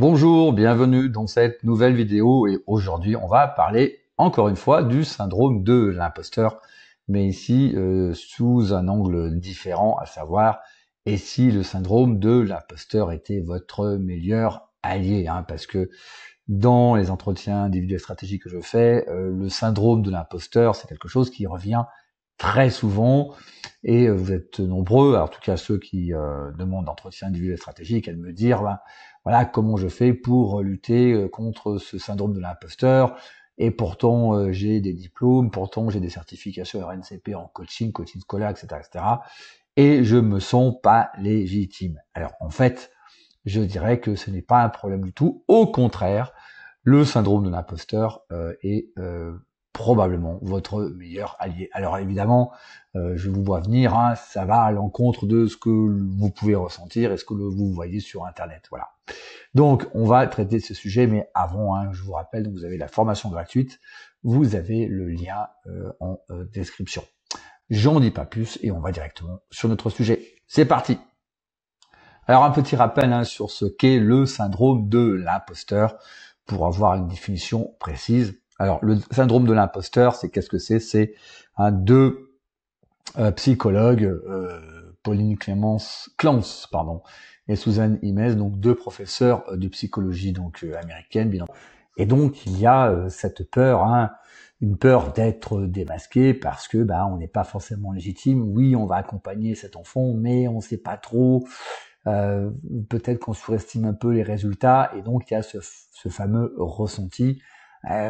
Bonjour, bienvenue dans cette nouvelle vidéo et aujourd'hui on va parler encore une fois du syndrome de l'imposteur, mais ici sous un angle différent, à savoir et si le syndrome de l'imposteur était votre meilleur allié, parce que dans les entretiens individuels stratégiques que je fais, le syndrome de l'imposteur c'est quelque chose qui revient très souvent et vous êtes nombreux, en tout cas ceux qui demandent d'entretien individuel stratégique, à me dire voilà comment je fais pour lutter contre ce syndrome de l'imposteur. Et pourtant j'ai des diplômes, pourtant j'ai des certifications RNCP en coaching scolaire, etc., etc. Et je me sens pas légitime. Alors en fait, je dirais que ce n'est pas un problème du tout. Au contraire, le syndrome de l'imposteur est probablement votre meilleur allié. Alors évidemment, je vous vois venir, ça va à l'encontre de ce que vous pouvez ressentir et ce que vous voyez sur Internet. Voilà. Donc, on va traiter ce sujet, mais avant, je vous rappelle, vous avez la formation gratuite, vous avez le lien en description. J'en dis pas plus et on va directement sur notre sujet. C'est parti. Alors, un petit rappel sur ce qu'est le syndrome de l'imposteur pour avoir une définition précise. Alors, le syndrome de l'imposteur, c'est qu'est-ce que c'est? C'est deux psychologues, Pauline Clance, et Susan Imes, donc deux professeurs de psychologie donc américaine, bien entendu. Et donc il y a cette peur, une peur d'être démasqué parce que on n'est pas forcément légitime. Oui, on va accompagner cet enfant, mais on ne sait pas trop. Peut-être qu'on surestime un peu les résultats, et donc il y a ce fameux ressenti,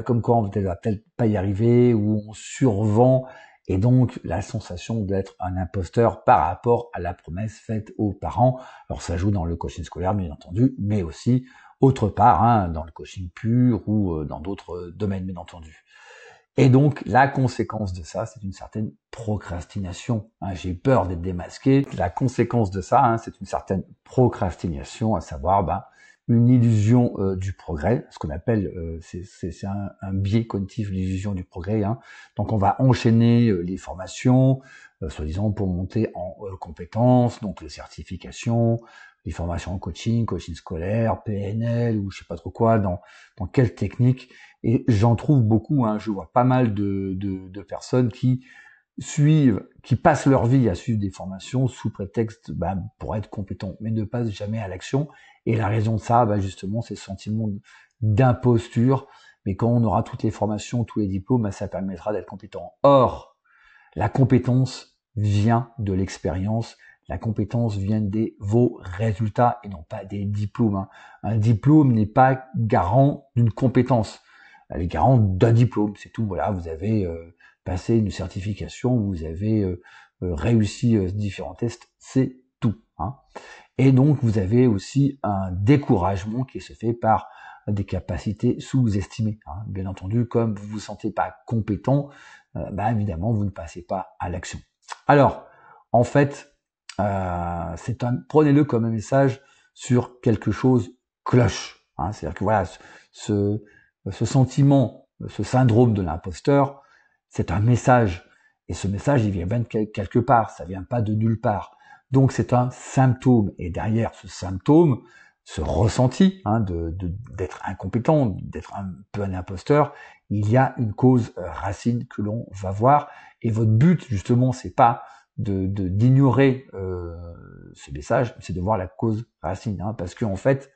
comme quoi on va peut-être pas y arriver, ou on survend. Et donc, la sensation d'être un imposteur par rapport à la promesse faite aux parents. Alors, ça joue dans le coaching scolaire, bien entendu, mais aussi autre part, dans le coaching pur ou dans d'autres domaines, bien entendu. Et donc, la conséquence de ça, c'est une certaine procrastination. J'ai peur d'être démasqué. La conséquence de ça, c'est une certaine procrastination, à savoir une illusion du progrès, ce qu'on appelle, c'est un biais cognitif, l'illusion du progrès. Donc, on va enchaîner les formations, soi-disant pour monter en compétences, donc les certifications, les formations en coaching scolaire, PNL ou je sais pas trop quoi, dans quelle technique. Et j'en trouve beaucoup, je vois pas mal de personnes qui passent leur vie à suivre des formations sous prétexte pour être compétents, mais ne passent jamais à l'action. Et la raison de ça, justement, c'est ce sentiment d'imposture. Mais quand on aura toutes les formations, tous les diplômes, ça permettra d'être compétent. Or, la compétence vient de l'expérience. La compétence vient vos résultats et non pas des diplômes. Un diplôme n'est pas garant d'une compétence. Elle est garant d'un diplôme, c'est tout. Voilà, vous avez passé une certification, vous avez réussi différents tests, c'est tout. Et donc, vous avez aussi un découragement qui se fait par des capacités sous-estimées. Bien entendu, comme vous vous sentez pas compétent, évidemment, vous ne passez pas à l'action. Alors, en fait, prenez-le comme un message sur quelque chose cloche. C'est-à-dire que voilà, ce sentiment, ce syndrome de l'imposteur, c'est un message. Et ce message, il vient de quelque part, ça vient pas de nulle part. Donc c'est un symptôme. Et derrière ce symptôme, ce ressenti d'être incompétent, d'être un peu un imposteur, il y a une cause racine que l'on va voir. Et votre but, justement, c'est pas d'ignorer ce message, c'est de voir la cause racine. Parce qu'en fait,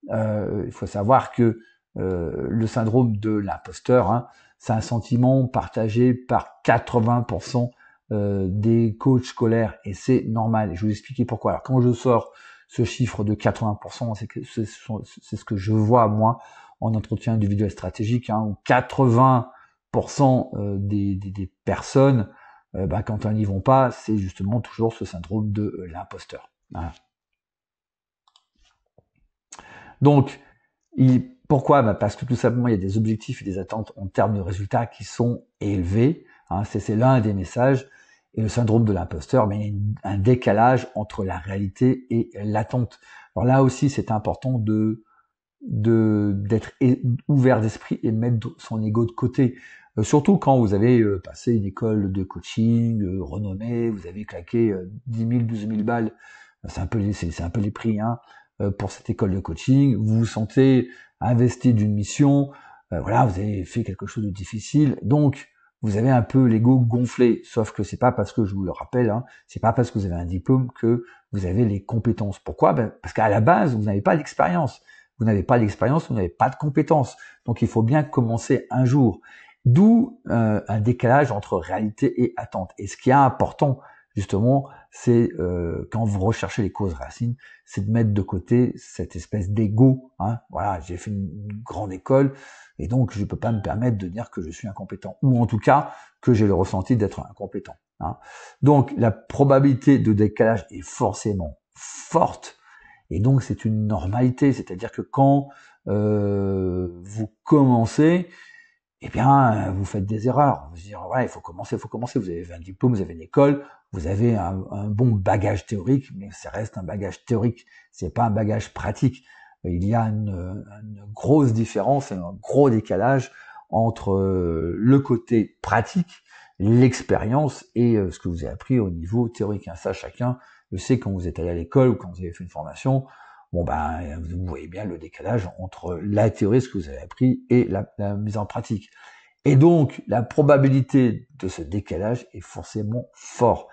il faut savoir que le syndrome de l'imposteur, c'est un sentiment partagé par 80% des coachs scolaires, et c'est normal. Et je vais vous expliquer pourquoi. Alors quand je sors ce chiffre de 80%, c'est ce que je vois moi en entretien individuel stratégique, où 80% des personnes, quand elles n'y vont pas, c'est justement toujours ce syndrome de l'imposteur. Voilà. Donc, pourquoi? Parce que tout simplement, il y a des objectifs et des attentes en termes de résultats qui sont élevés. C'est l'un des messages. Et le syndrome de l'imposteur, mais il y a un décalage entre la réalité et l'attente. Alors là aussi, c'est important d'être ouvert d'esprit et mettre son ego de côté. Surtout quand vous avez passé une école de coaching renommée, vous avez claqué 10 000, 12 000 balles. C'est un peu les prix, pour cette école de coaching, vous vous sentez investi d'une mission, voilà, vous avez fait quelque chose de difficile, donc vous avez un peu l'ego gonflé, sauf que c'est pas parce que, je vous le rappelle, hein, c'est pas parce que vous avez un diplôme que vous avez les compétences. Pourquoi? Parce qu'à la base, vous n'avez pas d'expérience. Vous n'avez pas d'expérience, vous n'avez pas de compétences. Donc il faut bien commencer un jour. D'où un décalage entre réalité et attente. Et ce qui est important, justement, c'est quand vous recherchez les causes racines, c'est de mettre de côté cette espèce d'ego. Hein. Voilà, j'ai fait une grande école, et donc je ne peux pas me permettre de dire que je suis incompétent, ou en tout cas que j'ai le ressenti d'être incompétent. Hein. Donc la probabilité de décalage est forcément forte, et donc c'est une normalité, c'est-à-dire que quand vous commencez, eh bien, vous faites des erreurs. Vous dire, ouais, il faut commencer. Vous avez un diplôme, vous avez une école, vous avez un bon bagage théorique, mais ça reste un bagage théorique. C'est pas un bagage pratique. Il y a une grosse différence et un gros décalage entre le côté pratique, l'expérience et ce que vous avez appris au niveau théorique. Ça, chacun le sait quand vous êtes allé à l'école ou quand vous avez fait une formation. Bon ben, vous voyez bien le décalage entre la théorie, ce que vous avez appris, et la mise en pratique. Et donc, la probabilité de ce décalage est forcément fort.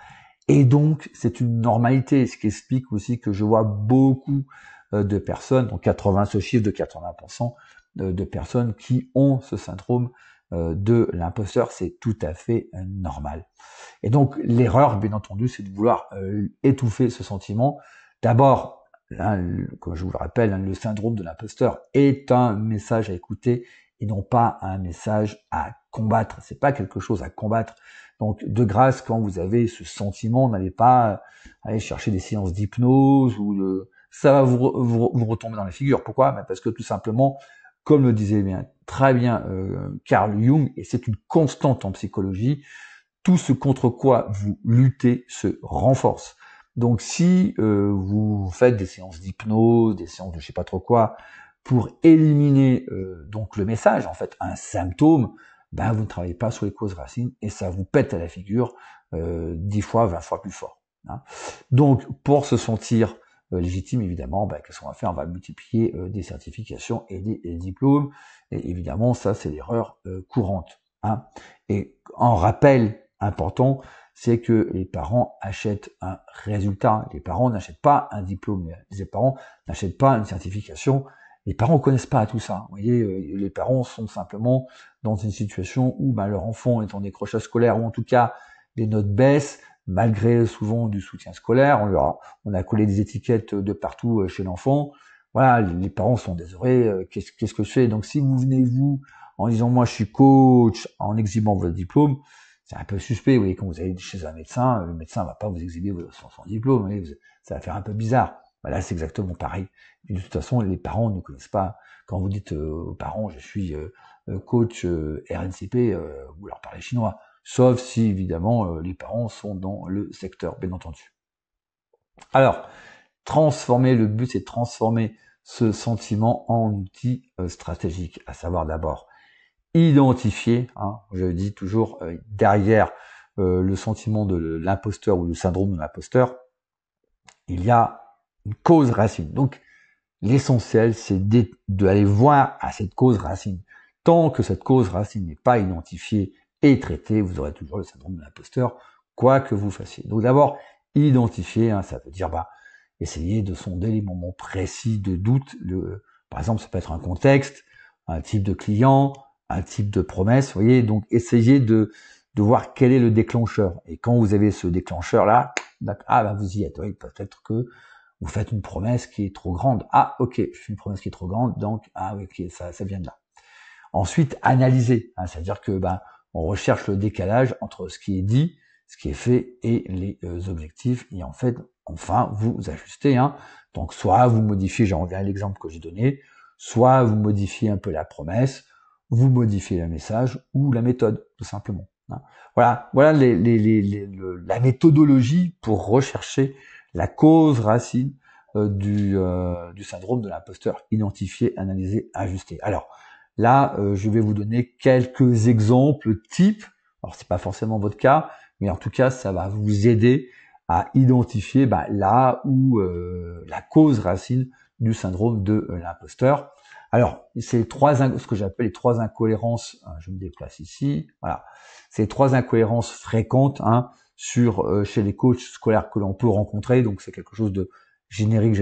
Et donc, c'est une normalité, ce qui explique aussi que je vois beaucoup de personnes, donc ce chiffre de 80% de personnes qui ont ce syndrome de l'imposteur, c'est tout à fait normal. Et donc, l'erreur, bien entendu, c'est de vouloir étouffer ce sentiment. D'abord, comme je vous le rappelle, le syndrome de l'imposteur est un message à écouter et non pas un message à combattre. C'est pas quelque chose à combattre. Donc, de grâce, quand vous avez ce sentiment, n'allez pas aller chercher des séances d'hypnose ou ça va vous retomber dans la figure. Pourquoi? Parce que tout simplement, comme le disait très bien Carl Jung, et c'est une constante en psychologie, tout ce contre quoi vous luttez se renforce. Donc si vous faites des séances d'hypnose, des séances de je sais pas trop quoi, pour éliminer donc le message, en fait, un symptôme, ben vous ne travaillez pas sur les causes racines et ça vous pète à la figure 10 fois, 20 fois plus fort. Hein. Donc pour se sentir légitime, évidemment, qu'est-ce qu'on va faire? On va multiplier des certifications et des diplômes. Et évidemment, ça c'est l'erreur courante. Hein. Et en rappel important, c'est que les parents achètent un résultat. Les parents n'achètent pas un diplôme. Les parents n'achètent pas une certification. Les parents ne connaissent pas tout ça. Vous voyez, les parents sont simplement dans une situation où leur enfant est en décrochage scolaire, ou en tout cas les notes baissent, malgré souvent du soutien scolaire. On a collé des étiquettes de partout chez l'enfant. Voilà, les parents sont désolés. Qu'est-ce que je fais? Donc si vous venez en disant moi je suis coach, en exhibant votre diplôme, c'est un peu suspect. Vous voyez, quand vous allez chez un médecin, le médecin va pas vous exhiber son diplôme. Vous voyez, ça va faire un peu bizarre. Là, c'est exactement pareil. Et de toute façon, les parents ne connaissent pas. Quand vous dites aux parents, je suis coach RNCP, vous leur parlez chinois. Sauf si, évidemment, les parents sont dans le secteur, bien entendu. Alors, le but, c'est de transformer ce sentiment en outil stratégique, à savoir d'abord identifier, je dis toujours, derrière le sentiment de l'imposteur ou le syndrome de l'imposteur, il y a une cause racine. Donc, l'essentiel, c'est d'aller voir à cette cause racine. Tant que cette cause racine n'est pas identifiée et traitée, vous aurez toujours le syndrome de l'imposteur, quoi que vous fassiez. Donc d'abord, identifier, ça veut dire essayer de sonder les moments précis de doute. Par exemple, ça peut être un contexte, un type de client, un type de promesse, vous voyez. Donc essayez de voir quel est le déclencheur. Et quand vous avez ce déclencheur-là, vous y êtes. Oui, peut-être que vous faites une promesse qui est trop grande. Ah, ok, je fais une promesse qui est trop grande, donc ok, ça vient de là. Ensuite, analyser, c'est-à-dire que on recherche le décalage entre ce qui est dit, ce qui est fait et les objectifs. Et en fait, enfin, vous ajustez. Donc, soit vous modifiez, j'en reviens à l'exemple que j'ai donné, soit vous modifiez un peu la promesse, vous modifiez le message ou la méthode, tout simplement. Voilà la méthodologie pour rechercher la cause racine du syndrome de l'imposteur, identifier, analyser, ajuster. Alors là, je vais vous donner quelques exemples types. Alors c'est pas forcément votre cas, mais en tout cas, ça va vous aider à identifier là où la cause racine du syndrome de l'imposteur. Alors, c'est ce que j'appelle les 3 incohérences. Je me déplace ici. Voilà, c'est 3 incohérences fréquentes chez les coachs scolaires que l'on peut rencontrer. Donc, c'est quelque chose de générique,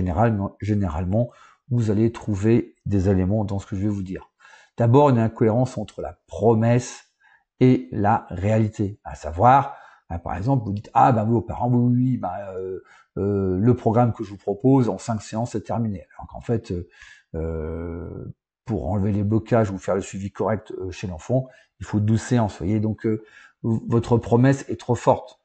généralement, vous allez trouver des éléments dans ce que je vais vous dire. D'abord, une incohérence entre la promesse et la réalité, à savoir, par exemple, vous dites oui aux parents, oui, le programme que je vous propose en 5 séances est terminé. Alors qu'en fait, pour enlever les blocages ou faire le suivi correct chez l'enfant, il faut 12 séances. Vous voyez, donc votre promesse est trop forte.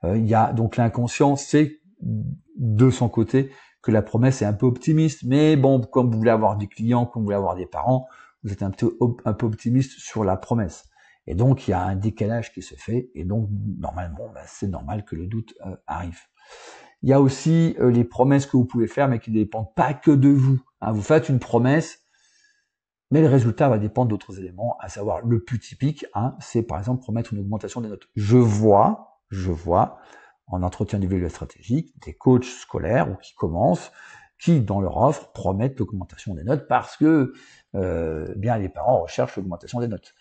Il y a donc l'inconscient, c'est de son côté que la promesse est un peu optimiste, mais bon, comme vous voulez avoir des clients, comme vous voulez avoir des parents, vous êtes un peu optimiste sur la promesse. Et donc, il y a un décalage qui se fait, et donc, normalement, c'est normal que le doute arrive. Il y a aussi les promesses que vous pouvez faire, mais qui ne dépendent pas que de vous. Vous faites une promesse, mais le résultat va dépendre d'autres éléments, à savoir le plus typique, c'est par exemple promettre une augmentation des notes. Je vois, en entretien individuel stratégique, des coachs scolaires ou qui commencent, qui dans leur offre promettent l'augmentation des notes parce que les parents recherchent l'augmentation des notes.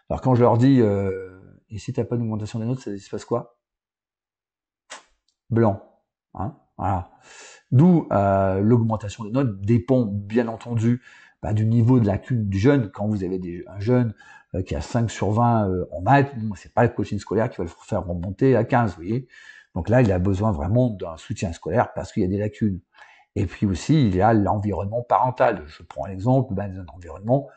Alors quand je leur dis et si t'as pas d'augmentation des notes, ça se passe quoi? Blanc. Voilà. D'où l'augmentation des notes dépend bien entendu du niveau de lacune du jeune. Quand vous avez un jeune qui a 5 sur 20 en maths, c'est pas le coaching scolaire qui va le faire remonter à 15, vous voyez. Donc là, il a besoin vraiment d'un soutien scolaire parce qu'il y a des lacunes. Et puis aussi, il y a l'environnement parental. Je prends l'exemple d'un environnement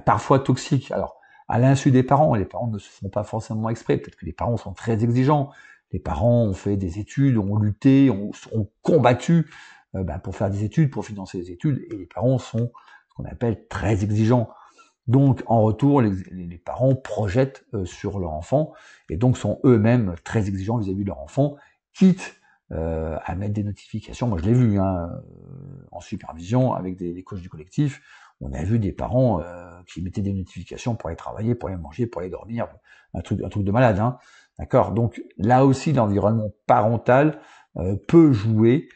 parfois toxique. Alors, à l'insu des parents, les parents ne se font pas forcément exprès. Peut-être que les parents sont très exigeants. Les parents ont fait des études, ont lutté, ont combattu pour faire des études, pour financer les études. Et les parents sont ce qu'on appelle très exigeants. Donc, en retour, les parents projettent sur leur enfant et donc sont eux-mêmes très exigeants vis-à-vis de leur enfant, quitte à mettre des notifications. Moi, je l'ai vu en supervision avec les coachs du collectif. On a vu des parents qui mettaient des notifications pour aller travailler, pour aller manger, pour aller dormir, un truc de malade. D'accord. Donc là aussi, l'environnement parental peut jouer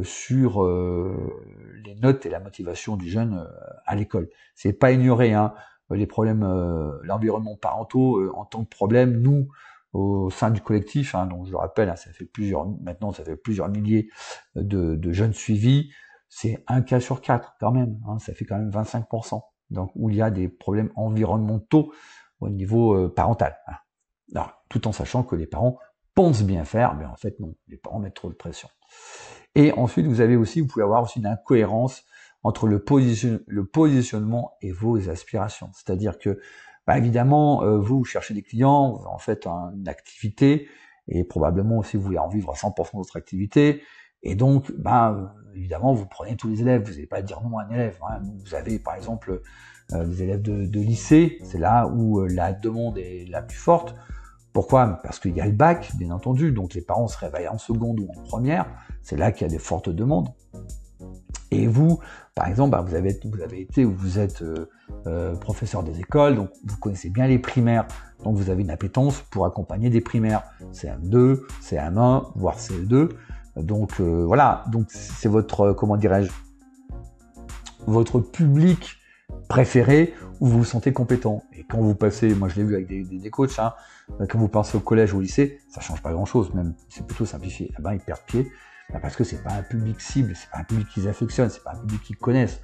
sur les notes et la motivation du jeune à l'école. C'est pas ignoré, les problèmes, l'environnement parentaux en tant que problème. Nous, au sein du collectif, donc je le rappelle, ça fait plusieurs milliers de jeunes suivis. C'est 1 cas sur 4 quand même, ça fait quand même 25%. Donc où il y a des problèmes environnementaux au niveau parental. Alors, tout en sachant que les parents pensent bien faire, mais en fait non, les parents mettent trop de pression. Et ensuite, vous pouvez avoir aussi une incohérence entre le positionnement et vos aspirations. C'est-à-dire que, évidemment, vous cherchez des clients, vous en faites une activité, et probablement aussi vous voulez en vivre à 100% de votre activité, et donc, évidemment, vous prenez tous les élèves, vous n'allez pas dire non à un élève. Vous avez, par exemple, des élèves de lycée, c'est là où la demande est la plus forte. Pourquoi? Parce qu'il y a le bac, bien entendu, donc les parents se réveillent en seconde ou en première, c'est là qu'il y a des fortes demandes. Et vous, par exemple, vous êtes professeur des écoles, donc vous connaissez bien les primaires, donc vous avez une appétence pour accompagner des primaires, CM2, CM1, voire CE2. Donc voilà, donc c'est votre, votre public préféré où vous vous sentez compétent. Et quand vous passez, moi je l'ai vu avec des coachs, quand vous passez au collège ou au lycée, ça change pas grand chose, même c'est plutôt simplifié. Ils perdent pied, parce que c'est pas un public cible, c'est pas un public qu'ils affectionnent, c'est pas un public qu'ils connaissent.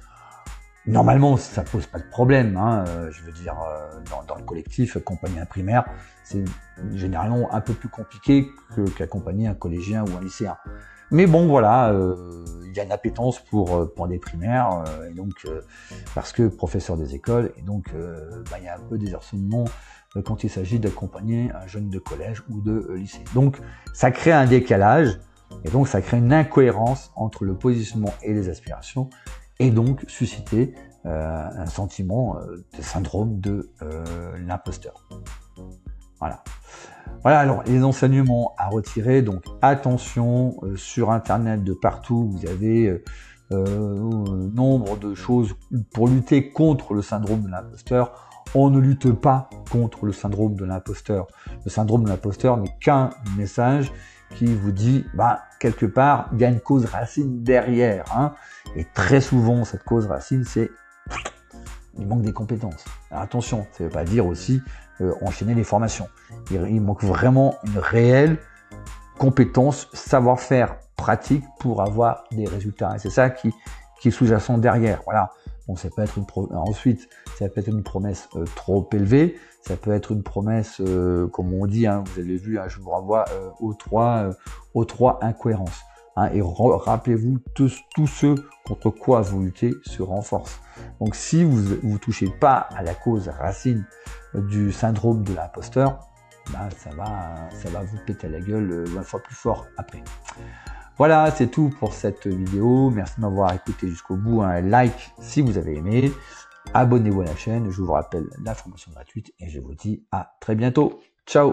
Normalement, ça pose pas de problème, je veux dire, dans le collectif, accompagner un primaire, c'est généralement un peu plus compliqué qu'accompagner un collégien ou un lycéen. Mais bon, voilà, il y a une appétence pour des primaires, et donc parce que professeur des écoles, et donc il y a un peu des harcèlements quand il s'agit d'accompagner un jeune de collège ou de lycée. Donc, ça crée un décalage, et donc ça crée une incohérence entre le positionnement et les aspirations, et donc susciter un sentiment de syndrome de l'imposteur. Voilà, alors les enseignements à retirer, donc attention, sur internet de partout, vous avez nombre de choses pour lutter contre le syndrome de l'imposteur. On ne lutte pas contre le syndrome de l'imposteur. Le syndrome de l'imposteur n'est qu'un message qui vous dit, quelque part, il y a une cause racine derrière. Hein, et très souvent, cette cause racine, c'est il manque des compétences. Alors, attention, ça ne veut pas dire aussi enchaîner les formations. Il manque vraiment une réelle compétence, savoir-faire pratique pour avoir des résultats. Et c'est ça qui est sous-jacent derrière. Voilà. Bon, ça peut être ensuite, ça peut être une promesse trop élevée. Ça peut être une promesse, comme on dit, hein, vous avez vu, hein, je vous renvoie aux trois incohérences. Hein, et rappelez-vous, tous ceux contre quoi vous luttez se renforcent. Donc si vous touchez pas à la cause racine du syndrome de l'imposteur, ça va vous péter la gueule 20 fois plus fort après. Voilà, c'est tout pour cette vidéo. Merci de m'avoir écouté jusqu'au bout. Un like si vous avez aimé. Abonnez-vous à la chaîne. Je vous rappelle la formation gratuite et je vous dis à très bientôt. Ciao!